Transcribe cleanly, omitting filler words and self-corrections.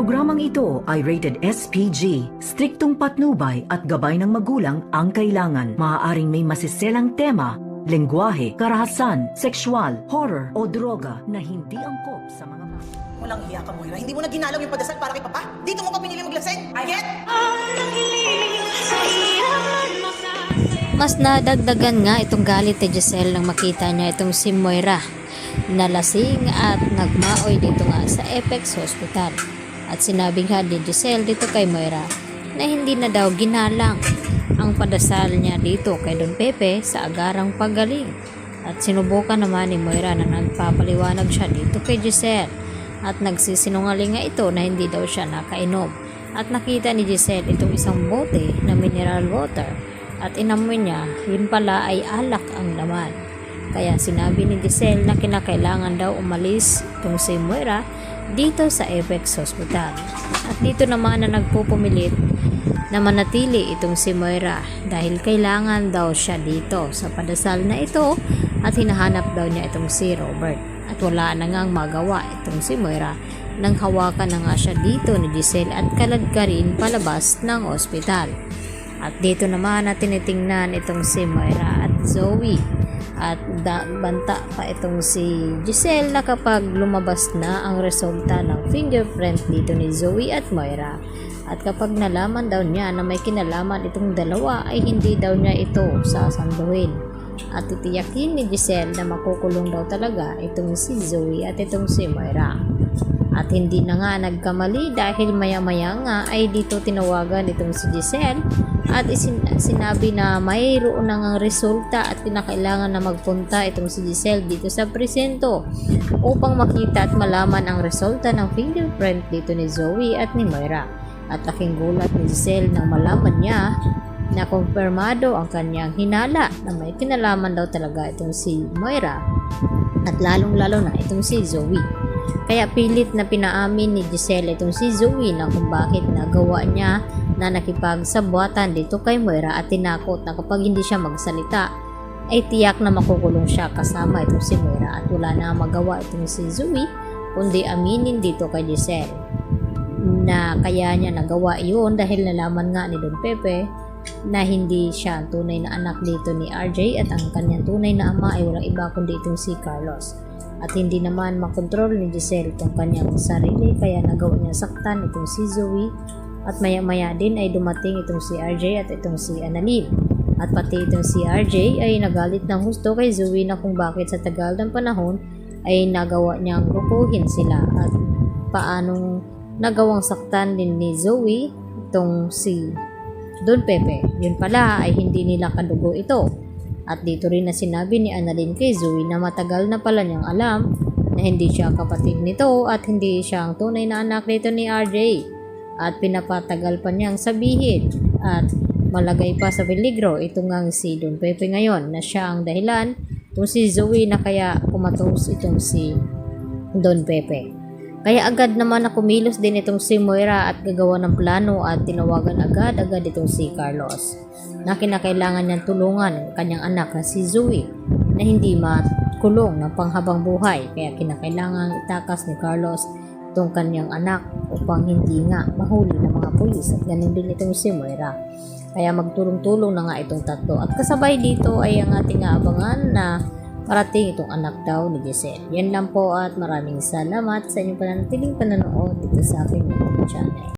programang ito ay rated SPG, striktong patnubay at gabay ng magulang ang kailangan. Maaaring may masiselang tema, lengguwahe, karahasan, sexual, horror o droga na hindi angkop sa mga bata. Walang hiya ka, Moira. Hindi mo na ginalaw yung padasal para kay Papa. Dito mo pa pinili maglaseng. I get? Mas nadagdagan nga itong galit ni Giselle nang makita niya itong si Moira nalasing at nagmaoy dito nga sa Apex Hospital. At sinabi nga ni Giselle dito kay Moira na hindi na daw ginalang ang padasal niya dito kay Don Pepe sa agarang paggaling. At sinubukan naman ni Moira na nagpapaliwanag siya dito kay Giselle at nagsisinungaling nga ito na hindi daw siya nakainom. At nakita ni Giselle itong isang bote na mineral water at inamoy niya, yun pala ay alak ang laman. Kaya sinabi ni Giselle na kinakailangan daw umalis itong si Moira dito sa Apex Hospital. At dito naman na nagpupumilit na manatili itong si Moira dahil kailangan daw siya dito sa padasal na ito at hinahanap daw niya itong si Robert. At wala na ngang magawa itong si Moira nang hawakan na nga siya dito ni Giselle at kaladkarin palabas ng ospital. At dito naman na tinitingnan itong si Moira at Zoe. At banta pa itong si Giselle na kapag lumabas na ang resulta ng fingerprint dito ni Zoe at Moira at kapag nalaman daw niya na may kinalaman itong dalawa ay hindi daw niya ito sasanduhin. At titiyakin ni Giselle na makukulong daw talaga itong si Zoe at itong si Moira. At hindi na nga nagkamali dahil maya-maya nga ay dito tinawagan itong si Giselle at sinabi na mayroon na ngang resulta at kinakailangan na magpunta itong si Giselle dito sa presento upang makita at malaman ang resulta ng fingerprint dito ni Zoe at ni Moira. At laking gulat ni Giselle nang malaman niya na kumpirmado ang kanyang hinala na may kinalaman daw talaga itong si Moira at lalong-lalo na itong si Zoe. Kaya pilit na pinaamin ni Giselle itong si Zoe na kung bakit nagawa niya na nakipagsabwatan dito kay Moira at tinakot na kapag hindi siya magsalita ay tiyak na makukulong siya kasama itong si Moira at wala na magawa itong si Zoe kundi aminin dito kay Giselle na kaya niya nagawa iyon dahil nalaman nga ni Don Pepe na hindi siya ang tunay na anak dito ni RJ at ang kanyang tunay na ama ay walang iba kundi itong si Carlos. At hindi naman makontrol ni Giselle itong kanyang sarili kaya nagawa niya saktan itong si Zoe at maya-maya din ay dumating itong si RJ at itong si Annalyn. At pati itong si RJ ay nagalit ng husto kay Zoe na kung bakit sa tagal ng panahon ay nagawa niyang rukuhin sila at paanong nagawang saktan din ni Zoe itong si Don Pepe. Yun pala ay hindi nila kadugo ito. At dito rin na sinabi ni Annalyn kay Zoe na matagal na pala niyang alam na hindi siya kapatid nito at hindi siya ang tunay na anak nito ni RJ. At pinapatagal pa niyang sabihin at malagay pa sa peligro itong ngang si Don Pepe ngayon na siya ang dahilan kung si Zoe na kaya kumatos itong si Don Pepe. Kaya agad naman na kumilos din itong si Moira at gagawa ng plano at tinawagan agad-agad itong si Carlos na kinakailangan niyang tulungan ang kanyang anak na si Zoe na hindi makulong ng panghabang buhay. Kaya kinakailangan itakas ni Carlos itong kanyang anak upang hindi nga mahuli ng mga pulis at ganun din itong si Moira. Kaya magtulong-tulong na nga itong tatlo at kasabay dito ay ang ating aabangan na parating itong anak daw ni Giselle. Yan lang po at maraming salamat sa inyong pananatiling panonood dito sa aking YouTube channel.